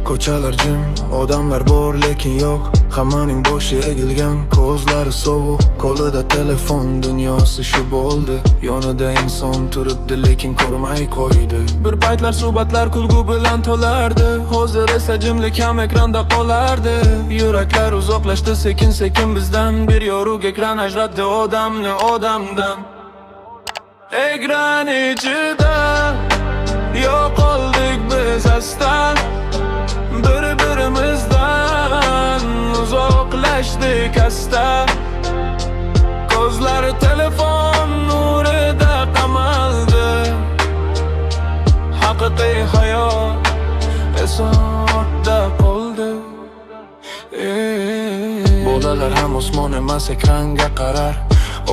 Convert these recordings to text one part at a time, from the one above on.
Ko'chalar jim, odamlar bor lekin yo'q. Hammaning boshi egilgan, ko'zlari sovuq. Qo'lida telefon, dunyosi shu bo'ldi. Yonida inson turibdi lekin ko'rmay qo'ydi. Bir paytlar suhbatlar kulgu bilan to'lardi. Hozir esa jimlik ham ekranda qolardi. Yuraklar uzoqlashdi sekin sekin bizdan. Bir yorug' ekran ajratdi odamni odamdan. Ekran ichida yo'qoldik biz asta. Bir-birimizdan uzoqlashdik asta. Ko'zlari telefon nurida qamaldi. Haqiqiy hayot esa ortda qoldi. Bolalar ham osmon emas ekranga qarar.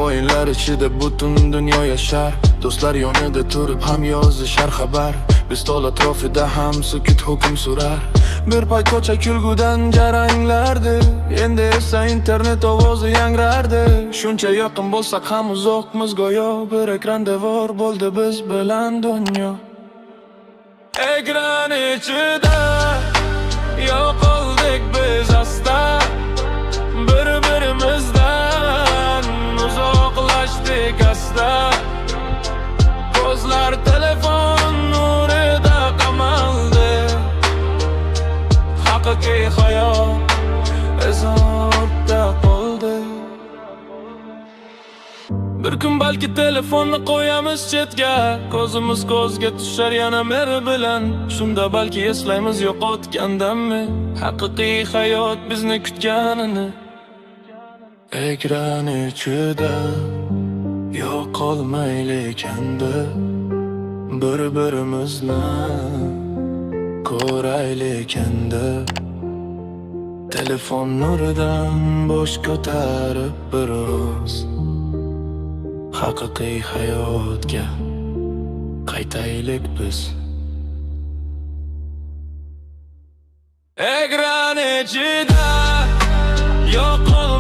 O'yinlar ichida butun dunyo yashar. Do'stlar yonida turib ham yozishar xabar. Biz tol atrofida ham sukut hukm surar. Bir payt ko'cha kulgudan jaranglardi. Endi esa internet ovozi yangrardi. Shuncha yaqin bo'lsak ham uzoqmiz go'yo. Bir ekran devor bo'ldi biz bilan dunyo. Ekran ichida yo'qoldik biz asta. Bir-birimizdan uzoqlashdik asta. Ko'zlar telefon nurida qamaldi. Haqiqiy hayot esa ortda qoldi. Bir kun balki telefonni qo'yamiz chetga. Ko'zimiz ko'zga tushar yana mer bilan. Shunda balki eslaymiz yo'qotgandanmi haqiqiy hayot bizni kutganini. Ekran ichida yo'qolmaylik endi. Bir-birimizni ko'raylik endi. Telefon nuridan bosh ko'tarib biroz haqiqiy hayotga qaytaylik biz. Ekran ichida yo'qolmaylik